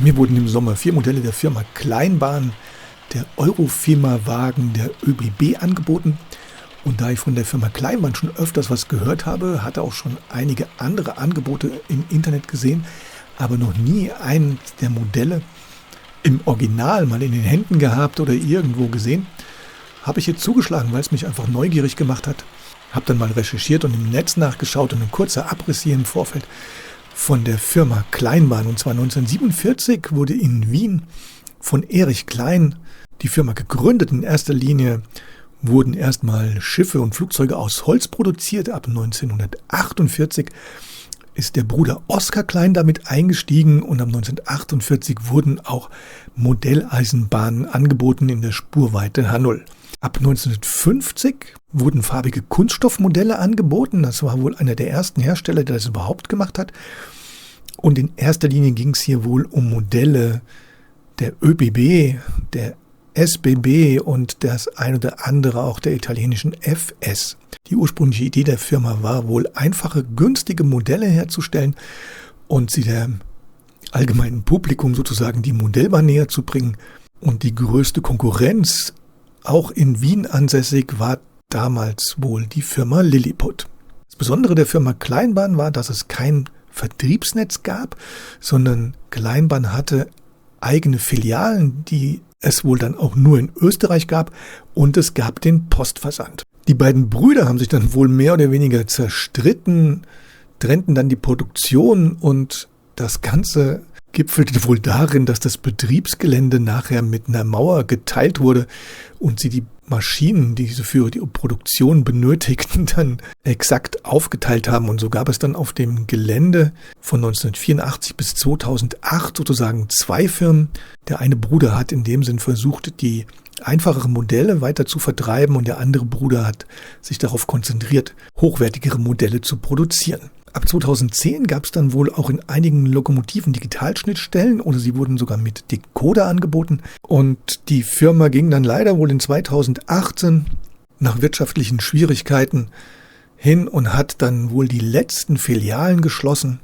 Mir wurden im Sommer 4 Modelle der Firma Kleinbahn, der Eurofima-Wagen der ÖBB angeboten. Und da ich von der Firma Kleinbahn schon öfters was gehört habe, hatte auch schon einige andere Angebote im Internet gesehen, aber noch nie eines der Modelle im Original mal in den Händen gehabt oder irgendwo gesehen, habe ich jetzt zugeschlagen, weil es mich einfach neugierig gemacht hat. Habe dann mal recherchiert und im Netz nachgeschaut und ein kurzer Abriss hier im Vorfeld von der Firma Kleinbahn. Und zwar 1947 wurde in Wien von Erich Klein die Firma gegründet. In erster Linie wurden erstmal Schiffe und Flugzeuge aus Holz produziert. Ab 1948 ist der Bruder Oskar Klein damit eingestiegen und ab 1948 wurden auch Modelleisenbahnen angeboten in der Spurweite H0. Ab 1950 wurden farbige Kunststoffmodelle angeboten. Das war wohl einer der ersten Hersteller, der das überhaupt gemacht hat. Und in erster Linie ging es hier wohl um Modelle der ÖBB, der SBB und das ein oder andere auch der italienischen FS. Die ursprüngliche Idee der Firma war wohl, einfache, günstige Modelle herzustellen und sie dem allgemeinen Publikum sozusagen die Modellbahn näher zu bringen. Und die größte Konkurrenz, auch in Wien ansässig, war damals wohl die Firma Lilliput. Das Besondere der Firma Kleinbahn war, dass es kein Vertriebsnetz gab, sondern Kleinbahn hatte eigene Filialen, die es wohl dann auch nur in Österreich gab, und es gab den Postversand. Die beiden Brüder haben sich dann wohl mehr oder weniger zerstritten, trennten dann die Produktion und das Ganze gipfelte wohl darin, dass das Betriebsgelände nachher mit einer Mauer geteilt wurde und sie die Maschinen, die sie für die Produktion benötigten, dann exakt aufgeteilt haben. Und so gab es dann auf dem Gelände von 1984 bis 2008 sozusagen 2 Firmen. Der eine Bruder hat in dem Sinn versucht, die einfachere Modelle weiter zu vertreiben und der andere Bruder hat sich darauf konzentriert, hochwertigere Modelle zu produzieren. Ab 2010 gab es dann wohl auch in einigen Lokomotiven Digitalschnittstellen oder sie wurden sogar mit Decoder angeboten. Und die Firma ging dann leider wohl in 2018 nach wirtschaftlichen Schwierigkeiten hin und hat dann wohl die letzten Filialen geschlossen.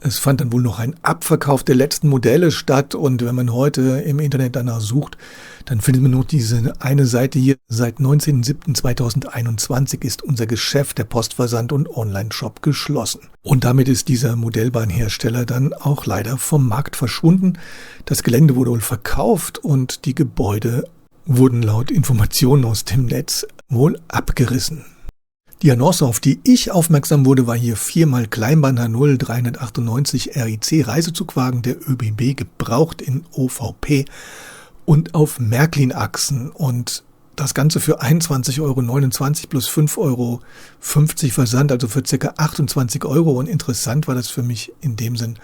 Es fand dann wohl noch ein Abverkauf der letzten Modelle statt und wenn man heute im Internet danach sucht, dann findet man nur diese eine Seite hier. Seit 19.07.2021 ist unser Geschäft, der Postversand und Online-Shop geschlossen. Und damit ist dieser Modellbahnhersteller dann auch leider vom Markt verschwunden. Das Gelände wurde wohl verkauft und die Gebäude wurden laut Informationen aus dem Netz wohl abgerissen. Die Annonce, auf die ich aufmerksam wurde, war hier 4x Kleinbahn H0 398 RIC Reisezugwagen der ÖBB gebraucht in OVP und auf Märklin-Achsen und das Ganze für 21,29 € plus 5,50 € Versand, also für ca. 28 €. Und interessant war das für mich in dem Sinn,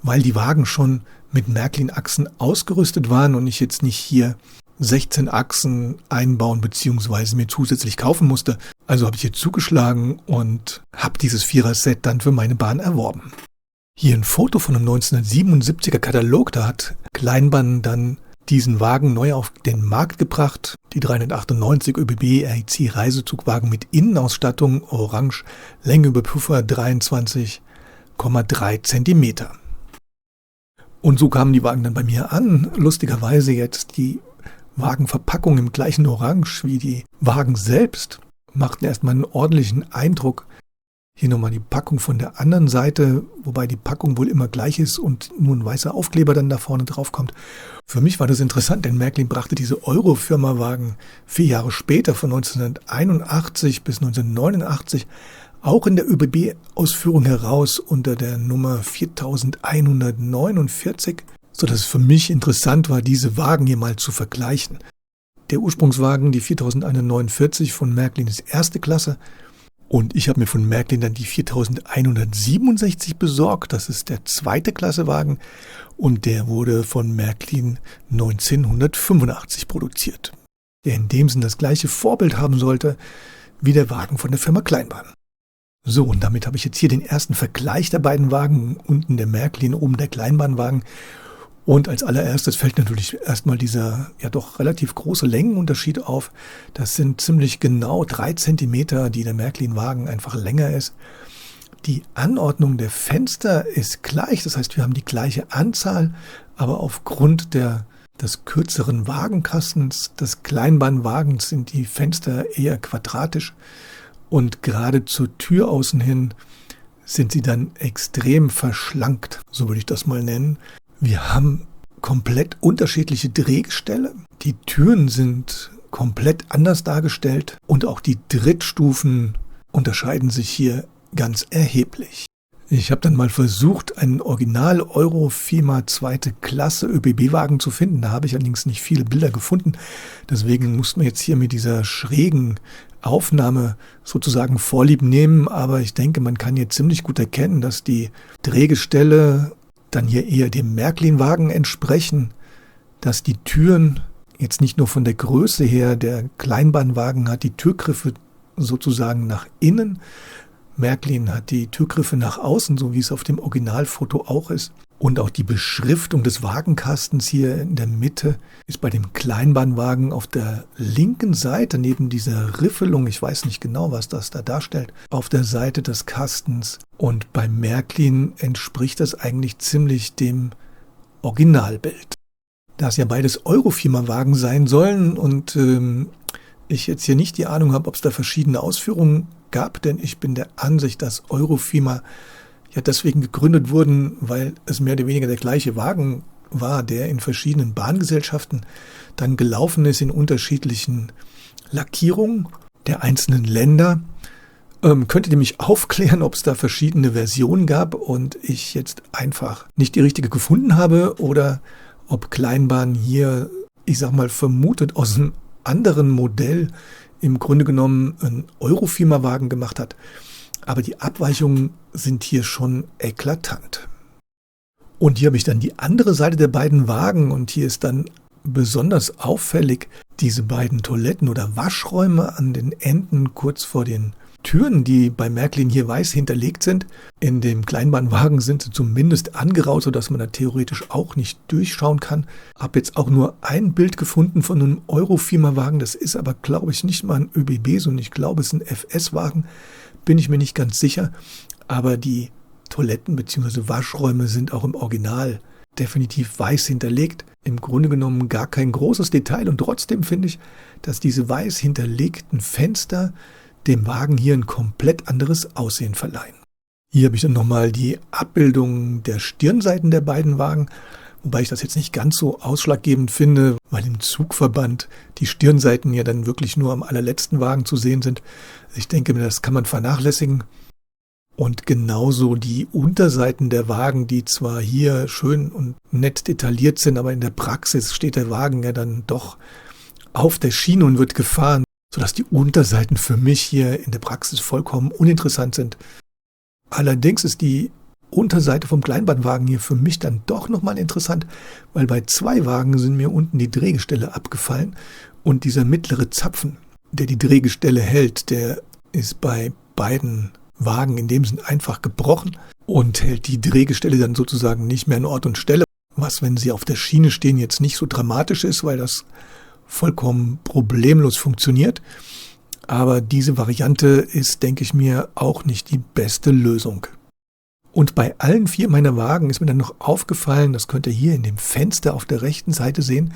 weil die Wagen schon mit Märklin-Achsen ausgerüstet waren und ich jetzt nicht hier 16 Achsen einbauen bzw. mir zusätzlich kaufen musste. Also habe ich hier zugeschlagen und habe dieses 4er-Set dann für meine Bahn erworben. Hier ein Foto von einem 1977er Katalog, da hat Kleinbahn dann diesen Wagen neu auf den Markt gebracht. Die 398 ÖBB RIC Reisezugwagen mit Innenausstattung, orange, Länge über Puffer 23,3 cm. Und so kamen die Wagen dann bei mir an. Lustigerweise jetzt die Wagenverpackung im gleichen Orange wie die Wagen selbst machten erstmal einen ordentlichen Eindruck. Hier nochmal die Packung von der anderen Seite, wobei die Packung wohl immer gleich ist und nur ein weißer Aufkleber dann da vorne drauf kommt. Für mich war das interessant, denn Märklin brachte diese Euro-Firma-Wagen 4 Jahre später, von 1981 bis 1989, auch in der ÖBB-Ausführung heraus unter der Nummer 4149, sodass es für mich interessant war, diese Wagen hier mal zu vergleichen. Der Ursprungswagen, die 4149 von Märklin, ist erste Klasse. Und ich habe mir von Märklin dann die 4167 besorgt. Das ist der zweite Klassewagen und der wurde von Märklin 1985 produziert. Der in dem Sinne das gleiche Vorbild haben sollte wie der Wagen von der Firma Kleinbahn. So, und damit habe ich jetzt hier den ersten Vergleich der beiden Wagen. Unten der Märklin, oben der Kleinbahnwagen. Und als allererstes fällt natürlich erstmal dieser ja doch relativ große Längenunterschied auf. Das sind ziemlich genau 3 Zentimeter, die der Märklin-Wagen einfach länger ist. Die Anordnung der Fenster ist gleich, das heißt, wir haben die gleiche Anzahl, aber aufgrund des kürzeren Wagenkastens, des Kleinbahnwagens, sind die Fenster eher quadratisch und gerade zur Tür außen hin sind sie dann extrem verschlankt, so würde ich das mal nennen. Wir haben komplett unterschiedliche Drehgestelle. Die Türen sind komplett anders dargestellt und auch die Drittstufen unterscheiden sich hier ganz erheblich. Ich habe dann mal versucht, einen Original Eurofima 2. Klasse ÖBB-Wagen zu finden. Da habe ich allerdings nicht viele Bilder gefunden. Deswegen mussten wir jetzt hier mit dieser schrägen Aufnahme sozusagen Vorlieb nehmen. Aber ich denke, man kann hier ziemlich gut erkennen, dass die Drehgestelle dann hier eher dem Märklin-Wagen entsprechen, dass die Türen jetzt nicht nur von der Größe her, der Kleinbahnwagen hat die Türgriffe sozusagen nach innen, Märklin hat die Türgriffe nach außen, so wie es auf dem Originalfoto auch ist. Und auch die Beschriftung des Wagenkastens hier in der Mitte ist bei dem Kleinbahnwagen auf der linken Seite, neben dieser Riffelung, ich weiß nicht genau, was das da darstellt, auf der Seite des Kastens. Und bei Märklin entspricht das eigentlich ziemlich dem Originalbild. Da es ja beides Eurofima-Wagen sein sollen und ich jetzt hier nicht die Ahnung habe, ob es da verschiedene Ausführungen gab, denn ich bin der Ansicht, dass Eurofima ja deswegen gegründet wurden, weil es mehr oder weniger der gleiche Wagen war, der in verschiedenen Bahngesellschaften dann gelaufen ist in unterschiedlichen Lackierungen der einzelnen Länder. Könntet ihr mich aufklären, ob es da verschiedene Versionen gab und ich jetzt einfach nicht die richtige gefunden habe oder ob Kleinbahn hier, ich sag mal, vermutet aus einem anderen Modell im Grunde genommen einen Eurofima-Wagen gemacht hat. Aber die Abweichungen sind hier schon eklatant. Und hier habe ich dann die andere Seite der beiden Wagen und hier ist dann besonders auffällig diese beiden Toiletten oder Waschräume an den Enden kurz vor den Türen, die bei Märklin hier weiß hinterlegt sind. In dem Kleinbahnwagen sind sie zumindest angeraut, sodass man da theoretisch auch nicht durchschauen kann. Habe jetzt auch nur ein Bild gefunden von einem Eurofima-Wagen. Das ist aber, glaube ich, nicht mal ein ÖBB, sondern ich glaube, es ist ein FS-Wagen. Bin ich mir nicht ganz sicher. Aber die Toiletten bzw. Waschräume sind auch im Original definitiv weiß hinterlegt. Im Grunde genommen gar kein großes Detail. Und trotzdem finde ich, dass diese weiß hinterlegten Fenster dem Wagen hier ein komplett anderes Aussehen verleihen. Hier habe ich dann nochmal die Abbildung der Stirnseiten der beiden Wagen, wobei ich das jetzt nicht ganz so ausschlaggebend finde, weil im Zugverband die Stirnseiten ja dann wirklich nur am allerletzten Wagen zu sehen sind. Ich denke mir, das kann man vernachlässigen. Und genauso die Unterseiten der Wagen, die zwar hier schön und nett detailliert sind, aber in der Praxis steht der Wagen ja dann doch auf der Schiene und wird gefahren, sodass die Unterseiten für mich hier in der Praxis vollkommen uninteressant sind. Allerdings ist die Unterseite vom Kleinbahnwagen hier für mich dann doch nochmal interessant, weil bei 2 Wagen sind mir unten die Drehgestelle abgefallen und dieser mittlere Zapfen, der die Drehgestelle hält, der ist bei beiden Wagen in dem Sinn einfach gebrochen und hält die Drehgestelle dann sozusagen nicht mehr an Ort und Stelle, was, wenn sie auf der Schiene stehen, jetzt nicht so dramatisch ist, weil das vollkommen problemlos funktioniert. Aber diese Variante ist, denke ich mir, auch nicht die beste Lösung. Und bei allen 4 meiner Wagen ist mir dann noch aufgefallen, das könnt ihr hier in dem Fenster auf der rechten Seite sehen,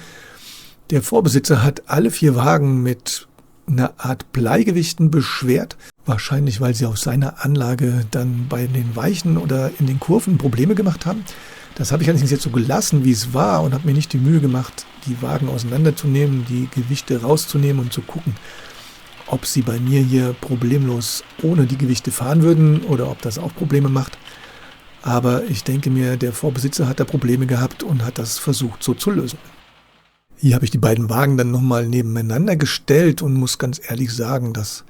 der Vorbesitzer hat alle 4 Wagen mit einer Art Bleigewichten beschwert, wahrscheinlich weil sie auf seiner Anlage dann bei den Weichen oder in den Kurven Probleme gemacht haben. Das habe ich allerdings jetzt so gelassen, wie es war und habe mir nicht die Mühe gemacht, die Wagen auseinanderzunehmen, die Gewichte rauszunehmen und zu gucken, ob sie bei mir hier problemlos ohne die Gewichte fahren würden oder ob das auch Probleme macht. Aber ich denke mir, der Vorbesitzer hat da Probleme gehabt und hat das versucht so zu lösen. Hier habe ich die beiden Wagen dann nochmal nebeneinander gestellt und muss ganz ehrlich sagen, dass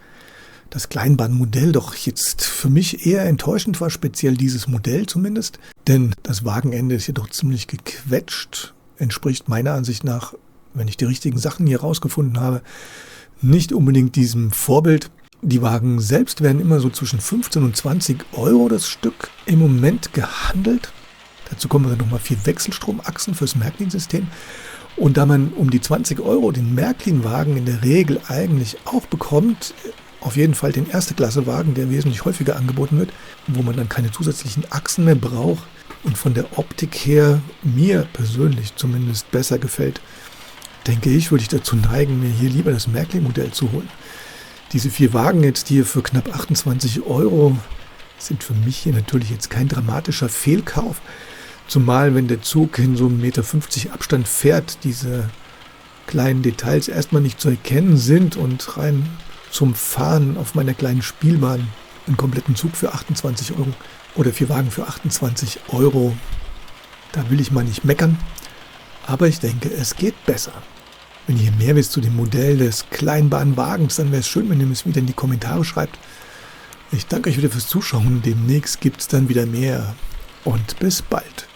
das Kleinbahnmodell doch jetzt für mich eher enttäuschend war, speziell dieses Modell zumindest. Denn das Wagenende ist jedoch ziemlich gequetscht, entspricht meiner Ansicht nach, wenn ich die richtigen Sachen hier rausgefunden habe, nicht unbedingt diesem Vorbild. Die Wagen selbst werden immer so zwischen 15 und 20 Euro das Stück im Moment gehandelt. Dazu kommen dann nochmal 4 Wechselstromachsen fürs Märklin-System. Und da man um die 20 Euro den Märklin-Wagen in der Regel eigentlich auch bekommt, auf jeden Fall den Erste-Klasse-Wagen, der wesentlich häufiger angeboten wird, wo man dann keine zusätzlichen Achsen mehr braucht, und von der Optik her mir persönlich zumindest besser gefällt, denke ich, würde ich dazu neigen, mir hier lieber das Märklin-Modell zu holen. Diese 4 Wagen jetzt hier für knapp 28 € sind für mich hier natürlich jetzt kein dramatischer Fehlkauf. Zumal, wenn der Zug in so 1,50 Meter Abstand fährt, diese kleinen Details erstmal nicht zu erkennen sind und rein zum Fahren auf meiner kleinen Spielbahn einen kompletten Zug für 28 € oder 4 Wagen für 28 €, da will ich mal nicht meckern, aber ich denke, es geht besser. Wenn ihr mehr wisst zu dem Modell des Kleinbahnwagens, dann wäre es schön, wenn ihr es wieder in die Kommentare schreibt. Ich danke euch wieder fürs Zuschauen, demnächst gibt es dann wieder mehr und bis bald.